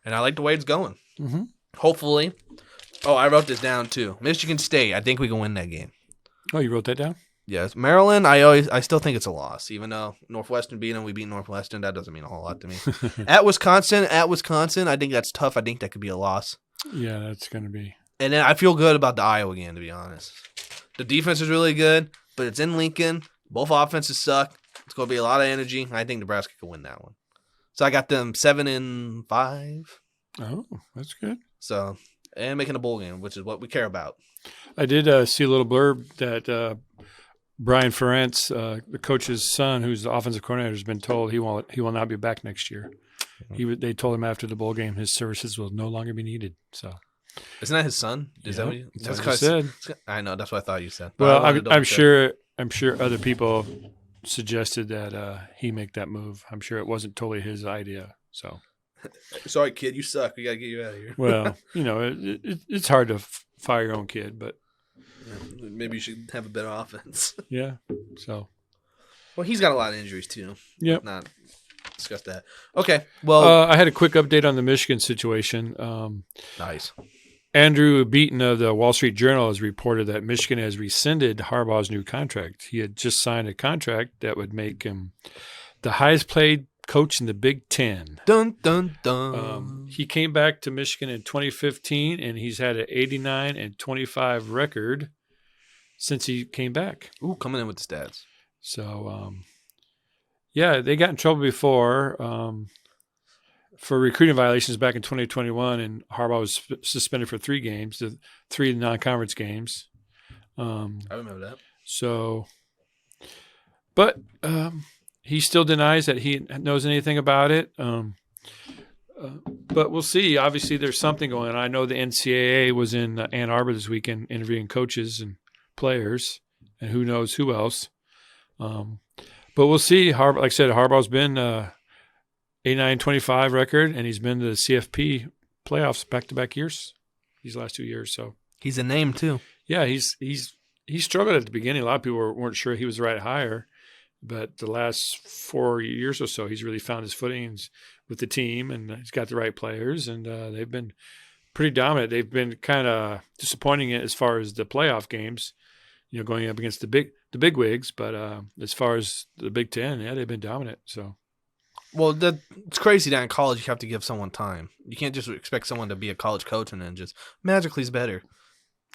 And I like the way it's going. Mm-hmm. Hopefully. Oh, I wrote this down too. Michigan State. I think we can win that game. Oh, you wrote that down? Yes. Maryland, I still think it's a loss. Even though Northwestern beat them, we beat Northwestern. That doesn't mean a whole lot to me. At Wisconsin, I think that's tough. I think that could be a loss. Yeah, that's going to be. And then I feel good about the Iowa game, to be honest. The defense is really good, but it's in Lincoln. Both offenses suck. It's going to be a lot of energy. I think Nebraska can win that one. So I got them 7-5. Oh, that's good. So, and making a bowl game, which is what we care about. I did see a little blurb that Brian Ferentz, the coach's son, who's the offensive coordinator, has been told he will not be back next year. They told him after the bowl game his services will no longer be needed. So, isn't that his son? Is that what that's what I said? I know that's what I thought you said. Well, I'm sure other people suggested that he make that move. I'm sure it wasn't totally his idea. So, sorry, kid, you suck. We gotta get you out of here. Well, it's hard to fire your own kid, but maybe you should have a better offense. Yeah. So. Well, he's got a lot of injuries too. Yep. Not discuss that. Okay. Well, I had a quick update on the Michigan situation. Nice. Andrew Beaton of the Wall Street Journal has reported that Michigan has rescinded Harbaugh's new contract. He had just signed a contract that would make him the highest paid coach in the Big Ten. Dun, dun, dun. He came back to Michigan in 2015, and he's had an 89-25 record since he came back. Ooh, coming in with the stats. So, yeah, they got in trouble before for recruiting violations back in 2021, and Harbaugh was suspended for 3 games, the 3 non-conference games. I remember that. So, but he still denies that he knows anything about it. But we'll see. Obviously, there's something going on. I know the NCAA was in Ann Arbor this weekend interviewing coaches and players, and who knows who else. But we'll see. Like I said, Harbaugh's been 89-25 record, and he's been to the CFP playoffs back-to-back years these last 2 years. So he's a name too. Yeah, he struggled at the beginning. A lot of people weren't sure he was the right hire, but the last 4 years or so, he's really found his footings with the team, and he's got the right players, and they've been pretty dominant. They've been kind of disappointing as far as the playoff games, going up against the big wigs. But as far as the Big Ten, yeah, they've been dominant. So. Well, it's crazy that in college you have to give someone time. You can't just expect someone to be a college coach and then just magically is better.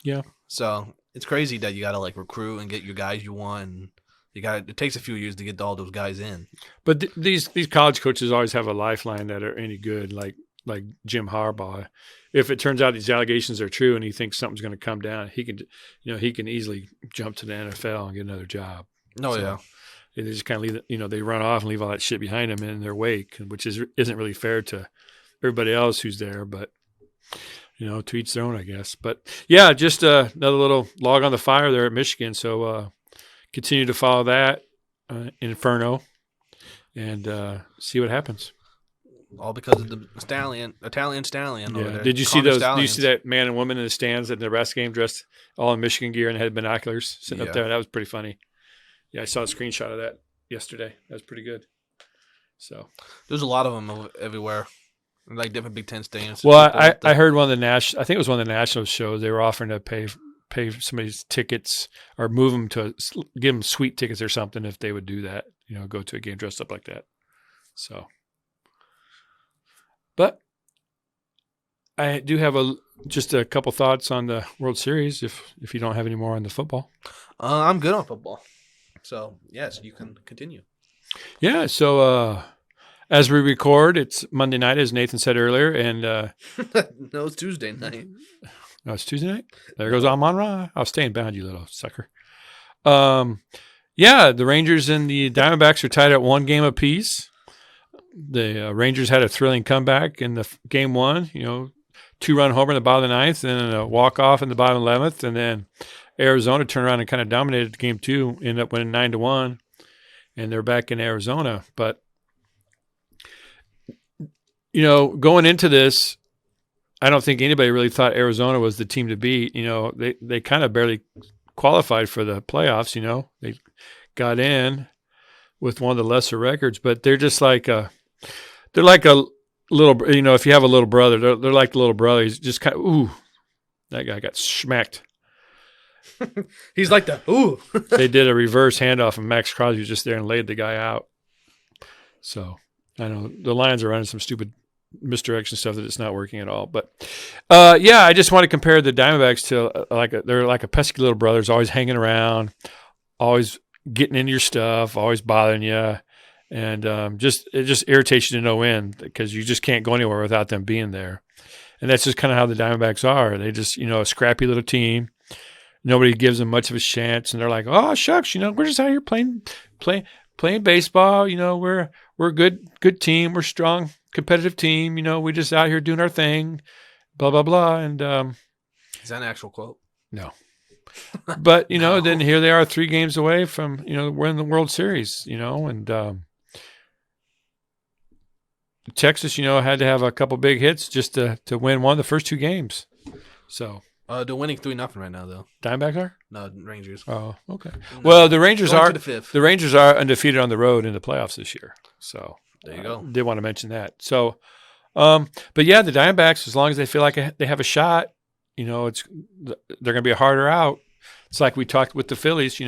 Yeah. So it's crazy that you got to recruit and get your guys you want. And it takes a few years to get all those guys in. But these college coaches always have a lifeline that are any good, like Jim Harbaugh. If it turns out these allegations are true and he thinks something's going to come down, he can easily jump to the NFL and get another job. Oh, so, yeah. They just kind of leave, they run off and leave all that shit behind them in their wake, which isn't really fair to everybody else who's there. But to each their own, I guess. But yeah, just another little log on the fire there at Michigan. So continue to follow that inferno and see what happens. All because of the Italian stallion. Yeah. Over there. Did you see those? Did you see that man and woman in the stands at the Nebraska game dressed all in Michigan gear and had binoculars sitting up there? That was pretty funny. Yeah, I saw a screenshot of that yesterday. That was pretty good. So there's a lot of them everywhere, like different Big Ten stadiums. Well, I heard I think it was one of the national shows. They were offering to pay somebody's tickets or move them to give them sweet tickets or something if they would do that. Go to a game dressed up like that. So, but I do have just a couple thoughts on the World Series. If you don't have any more on the football, I'm good on football. So, yes, you can continue. Yeah, so as we record, it's Monday night, as Nathan said earlier. And no, it's Tuesday night. No, it's Tuesday night? There goes Amon-Ra. I'll stay bound, you little sucker. Yeah, the Rangers and the Diamondbacks are tied at 1 game apiece. The Rangers had a thrilling comeback in the game 1, 2-run homer in the bottom of the 9th, and then a walk-off in the bottom 11th, and then Arizona turned around and kind of dominated game 2, ended up winning 9-1, and they're back in Arizona. But, going into this, I don't think anybody really thought Arizona was the team to beat. They kind of barely qualified for the playoffs. They got in with one of the lesser records, but they're just like they're like a little, if you have a little brother, they're like the little brother. He's just kind of, that guy got smacked. He's like the They did a reverse handoff, and Max Crosby was just there and laid the guy out. So I know the Lions are running some stupid misdirection stuff that it's not working at all. But yeah, I just want to compare the Diamondbacks to they're like a pesky little brothers, always hanging around, always getting into your stuff, always bothering you, and it just irritates you to no end because you just can't go anywhere without them being there. And that's just kind of how the Diamondbacks are. They just a scrappy little team. Nobody gives them much of a chance, and they're like, "Oh shucks, we're just out here playing baseball. We're a good team. We're strong, competitive team. We just out here doing our thing, blah blah blah." And is that an actual quote? No, but No. then here they are, 3 games away from we're in the World Series. And Texas, had to have a couple big hits just to win one of the first 2 games. So. They're winning 3-0 right now, though. Diamondbacks are? No, Rangers. Oh, okay. Well, the Rangers Going are to the 5th. the Rangers are undefeated on the road in the playoffs this year. So there you go. Did want to mention that. So, but yeah, the Diamondbacks, as long as they feel like they have a shot, they're going to be a harder out. It's like we talked with the Phillies.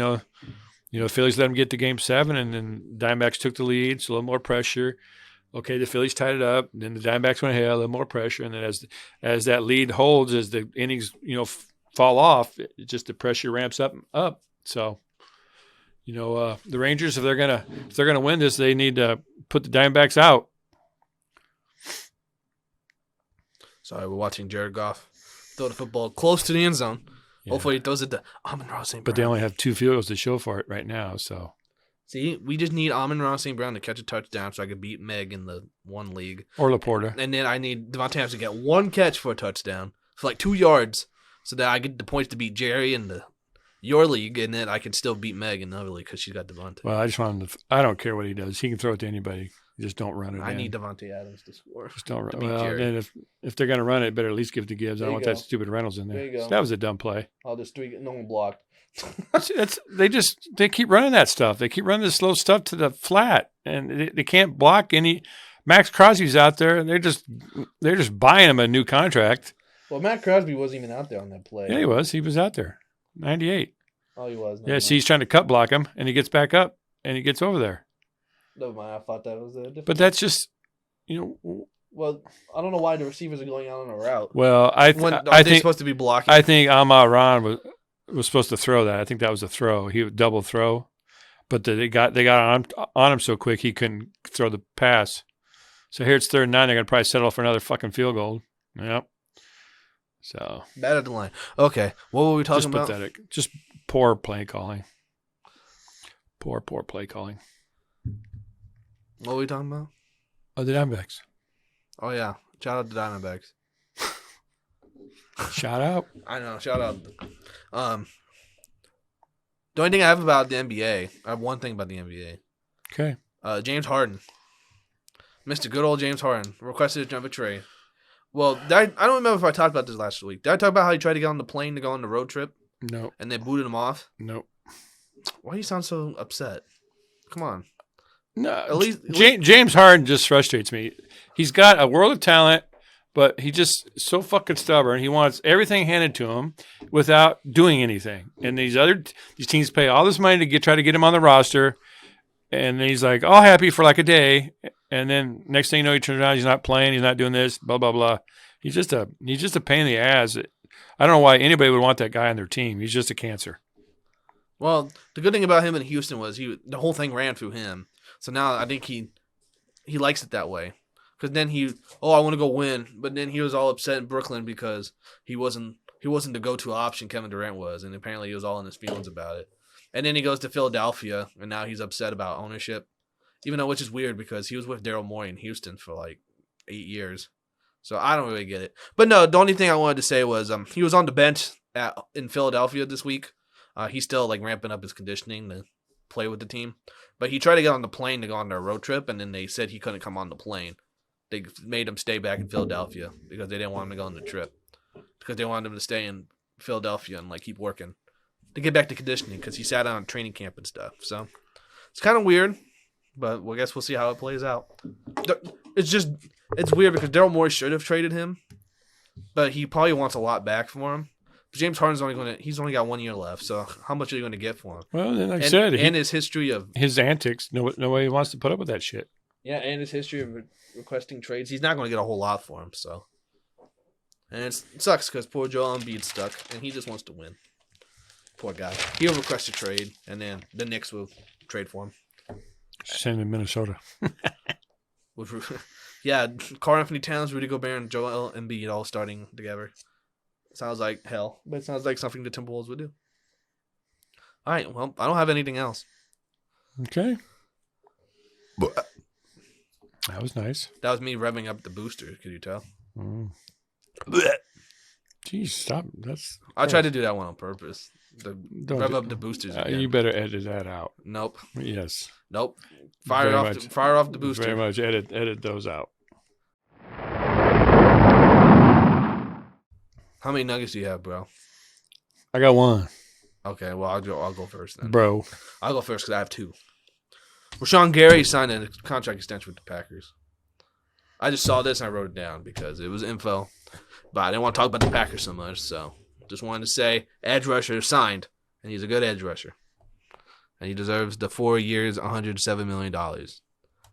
The Phillies let them get to Game 7, and then Diamondbacks took the lead, so a little more pressure. Okay, the Phillies tied it up. Then the Diamondbacks went ahead, a little more pressure, and then as that lead holds, as the innings fall off, just the pressure ramps up. So, the Rangers, if they're gonna win this, they need to put the Diamondbacks out. Sorry, we're watching Jared Goff throw the football close to the end zone. Yeah. Hopefully, he throws it to Amon-Ra St. Brown. But they only have 2 field goals to show for it right now. So, see, we just need Amon-Ra St. Brown to catch a touchdown so I can beat Meg in the one league. Or Laporta. And then I need Devontae Adams to get 1 catch for a touchdown for like 2 yards so that I get the points to beat Jerry in your league, and then I can still beat Meg in another league because she's got Devontae. Well, I just want him to. I don't care what he does. He can throw it to anybody. Just don't run it. I need Devontae Adams to score. Just don't run. Well, then if they're going to run it, better at least give it to Gibbs. I don't want that stupid Reynolds in there. There you go. That was a dumb play. I'll just no one blocked. They keep running that stuff. They keep running the slow stuff to the flat, and they can't block any. Max Crosby's out there, and they're just buying him a new contract. Well, Matt Crosby wasn't even out there on that play. Yeah, he was. He was out there. 98. Oh, he was. Yeah, see, he's trying to cut block him, and he gets back up, and he gets over there. Never mind. I thought that was different. But that's just, Well, I don't know why the receivers are going out on a route. Well, I think supposed to be blocking. I think Amon-Ra was supposed to throw that. I think that was a throw. He would double throw, but they got on him so quick he couldn't throw the pass. So here it's 3rd and 9. They're gonna probably settle for another fucking field goal. Yep. So bad at the line. Okay, what were we talking about? Just pathetic. Just poor play calling. Poor play calling. What were we talking about? Oh, the Diamondbacks. Oh, yeah. Shout out to Diamondbacks. Shout out. I know. Shout out. The only thing I have about the NBA, I have one thing about the NBA. Okay. James Harden. Mr. Good old James Harden requested a jump trade. Well, I don't remember if I talked about this last week. Did I talk about how he tried to get on the plane to go on the road trip? No. And they booted him off? Nope. Why do you sound so upset? Come on. No, at least James Harden just frustrates me. He's got a world of talent, but he's just so fucking stubborn. He wants everything handed to him without doing anything. And these teams pay all this money to try to get him on the roster, and then he's like all happy for like a day, and then next thing you know, he turns around, he's not playing, he's not doing this, blah blah blah. He's just a pain in the ass. I don't know why anybody would want that guy on their team. He's just a cancer. Well, the good thing about him in Houston was the whole thing ran through him. So now I think he likes it that way. Because then I want to go win. But then he was all upset in Brooklyn because he wasn't the go-to option Kevin Durant was. And apparently he was all in his feelings about it. And then he goes to Philadelphia, and now he's upset about ownership. Which is weird because he was with Daryl Morey in Houston for like 8 years. So I don't really get it. But no, the only thing I wanted to say was he was on the bench in Philadelphia this week. He's still like ramping up his conditioning to play with the team. But he tried to get on the plane to go on their road trip, and then they said he couldn't come on the plane. They made him stay back in Philadelphia because they didn't want him to go on the trip. Because they wanted him to stay in Philadelphia and like keep working to get back to conditioning because he sat on training camp and stuff. So it's kind of weird, but I guess we'll see how it plays out. It's weird because Daryl Morey should have traded him, but he probably wants a lot back for him. James Harden's he's only got 1 year left, so how much are you going to get for him? Well, then like I said, and his history of his antics, no way he wants to put up with that shit. Yeah, and his history of requesting trades, he's not going to get a whole lot for him. So, and it sucks because poor Joel Embiid's stuck, and he just wants to win. Poor guy. He'll request a trade, and then the Knicks will trade for him. Send him to Minnesota. Yeah, Karl Anthony Towns, Rudy Gobert, and Joel Embiid all starting together. Sounds like hell, but it sounds like something the Timberwolves would do. All right, well, I don't have anything else. Okay. That was nice. That was me revving up the booster. Could you tell? Jeez, stop. I tried to do that one on purpose. Rev up the boosters. You better edit that out. Nope. Yes. Nope. Fire off the booster. Very much. Edit those out. How many nuggets do you have, bro? I got one. Okay, well, I'll go first then. Bro. I'll go first because I have two. Rashawn Gary signed a contract extension with the Packers. I just saw this and I wrote it down because it was info. But I didn't want to talk about the Packers so much, so just wanted to say edge rusher signed, and he's a good edge rusher. and he deserves the 4 years, $107 million.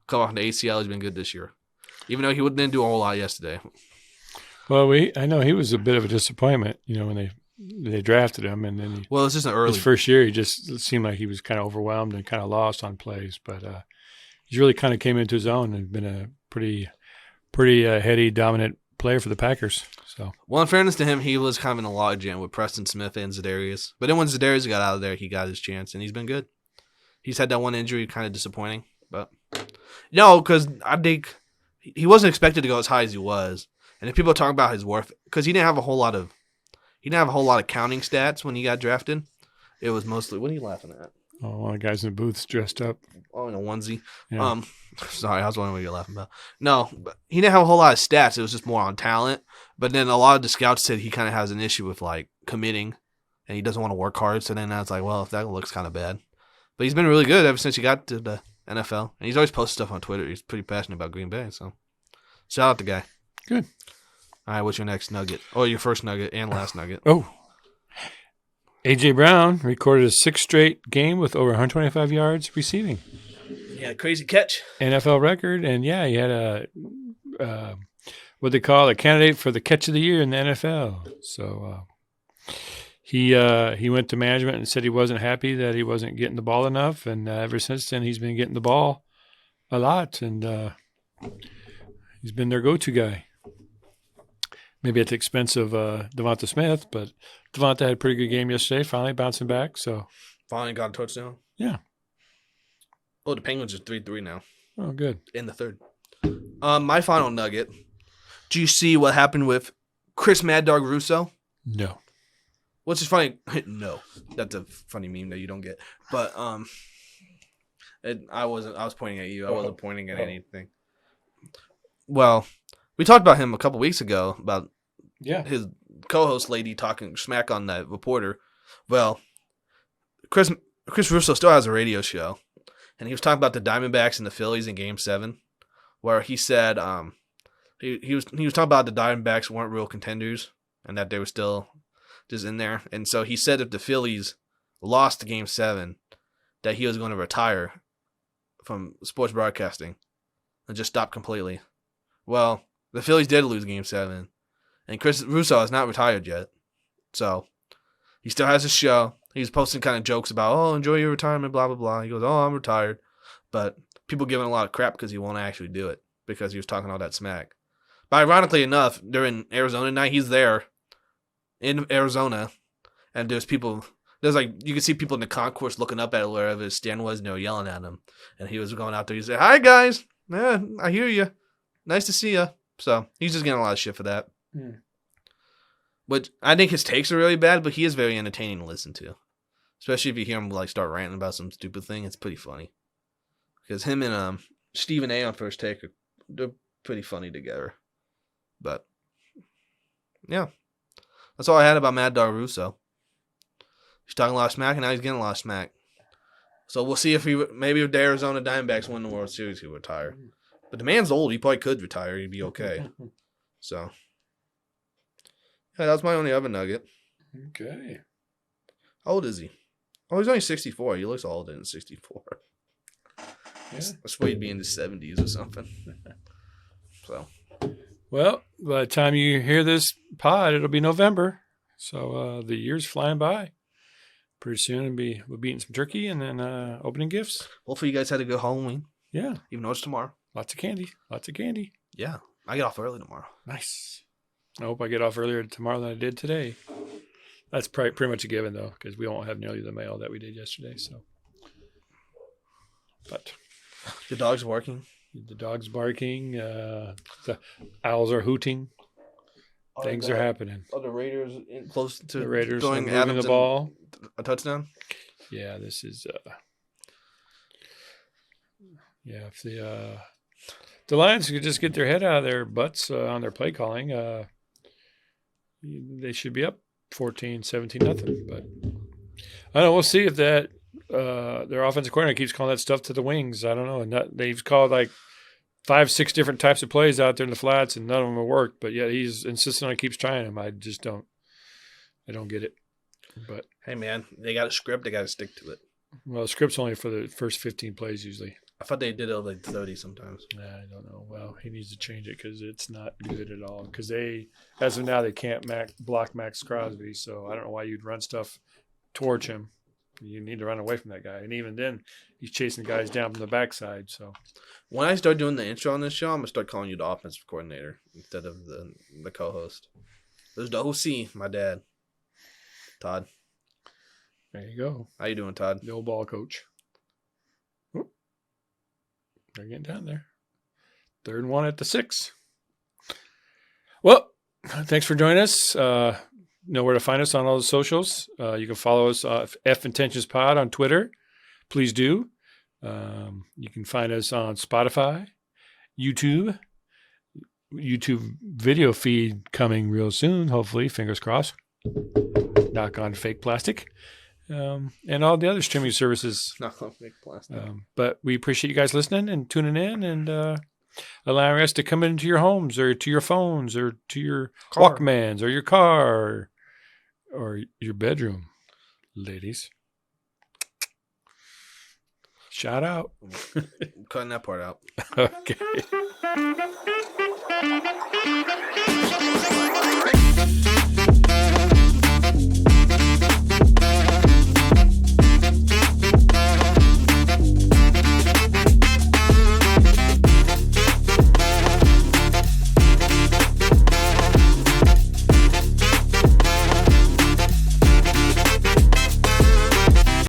Come off the ACL, he's been good this year, even though he didn't do a whole lot yesterday. Well, I know he was a bit of a disappointment, when they drafted him, and then it's just an early. His first year, he just seemed like he was kind of overwhelmed and kind of lost on plays, but he's really kind of came into his own and been a pretty heady, dominant player for the Packers. So, well, in fairness to him, he was kind of in a logjam with Preston Smith and Za'Darius. But then when Za'Darius got out of there, he got his chance, and he's been good. He's had that one injury, kind of disappointing, but no, because I think he wasn't expected to go as high as he was. And if people talk about his worth, because he didn't have a whole lot of counting stats when he got drafted. It was mostly, what are you laughing at? Oh, one of the guys in the booth's dressed up. Oh, in a onesie. Yeah. Sorry, I was wondering what you're laughing about. No, but he didn't have a whole lot of stats. It was just more on talent. But then a lot of the scouts said he kind of has an issue with like committing, and he doesn't want to work hard. So then I was like, well, that looks kind of bad. But he's been really good ever since he got to the NFL, and he's always posted stuff on Twitter. He's pretty passionate about Green Bay. So shout out the guy. Good. All right, what's your next nugget? Oh, your first nugget and last nugget. Oh. A.J. Brown recorded a 6th straight game with over 125 yards receiving. Yeah, crazy catch. NFL record, and he had a what they call a candidate for the catch of the year in the NFL. So he went to management and said he wasn't happy that he wasn't getting the ball enough, and ever since then he's been getting the ball a lot, and he's been their go-to guy. Maybe at the expense of Devonta Smith, but Devonta had a pretty good game yesterday, finally bouncing back. So finally got a touchdown? Yeah. Oh, the Penguins are 3-3 now. Oh, good. In the third. My final nugget. Do you see what happened with Chris Mad Dog Russo? No. What's funny? No. That's a funny meme that you don't get. But I was pointing at you. I wasn't pointing at anything. Well, we talked about him a couple weeks ago about his co-host lady talking smack on that reporter. Well, Chris Russo still has a radio show, and he was talking about the Diamondbacks and the Phillies in Game 7, where he said he was talking about the Diamondbacks weren't real contenders and that they were still just in there. And so he said if the Phillies lost Game 7, that he was going to retire from sports broadcasting and just stop completely. Well, the Phillies did lose Game 7, and Chris Russo has not retired yet. So he still has his show. He's posting kind of jokes about, oh, enjoy your retirement, blah, blah, blah. He goes, oh, I'm retired. But people give him a lot of crap because he won't actually do it because he was talking all that smack. But ironically enough, during Arizona tonight, he's there in Arizona, and there's like, you can see people in the concourse looking up at wherever his stand was, and they were yelling at him. And he was going out there. He said, hi, guys. Yeah, I hear you. Nice to see you. So he's just getting a lot of shit for that. But I think his takes are really bad, but he is very entertaining to listen to. Especially if you hear him like start ranting about some stupid thing. It's pretty funny. Because him and Stephen A on First Take, they're pretty funny together. But, yeah. That's all I had about Mad Dog Russo. He's talking a lot of smack, and now he's getting a lot of smack. So we'll see if maybe if the Arizona Diamondbacks win the World Series, he'll retire. But the man's old. He probably could retire. He'd be okay. So, yeah, that was my only other nugget. Okay. How old is he? Oh, he's only 64. He looks older than 64. Yeah. I swear he'd be in his 70s or something. So. Well, by the time you hear this pod, it'll be November. So the year's flying by. Pretty soon we'll be eating some turkey and then opening gifts. Hopefully you guys had a good Halloween. Yeah. Even though it's tomorrow. Lots of candy. Lots of candy. Yeah. I get off early tomorrow. Nice. I hope I get off earlier tomorrow than I did today. That's pretty much a given, though, because we won't have nearly the mail that we did yesterday. So, but the dog's barking. The dog's barking. The owls are hooting. Things are happening. Are the Raiders close to the Raiders throwing moving the ball? A touchdown? Yeah, this is. If the Lions could just get their head out of their butts on their play calling, they should be up 14-17-0. But I don't know. We'll see if that their offensive coordinator keeps calling that stuff to the wings. I don't know. And they've called like 5-6 different types of plays out there in the flats, and none of them have worked. But yet he's insisting on keeps trying them. I just don't. I don't get it. But hey, man, they got a script. They got to stick to it. Well, the script's only for the first 15 plays usually. I thought they did it like 30 sometimes. I don't know. Well, he needs to change it because it's not good at all. Because as of now, they can't block Max Crosby. So I don't know why you'd run stuff towards him. You need to run away from that guy. And even then, he's chasing guys down from the backside. So when I start doing the intro on this show, I'm going to start calling you the offensive coordinator instead of the co-host. There's the OC, my dad, Todd. There you go. How you doing, Todd? The old ball coach. They're getting down there. 3rd and 1 at the 6. Well, thanks for joining us. Know where to find us on all the socials. You can follow us fintentionspod on Twitter. Please do. You can find us on Spotify, YouTube video feed coming real soon, hopefully, fingers crossed. Knock on fake plastic. And all the other streaming services. Knock on fake plastic. But we appreciate you guys listening and tuning in and allowing us to come into your homes or to your phones or to your Walkmans or your car or your bedroom, ladies. Shout out. I'm cutting that part out. Okay.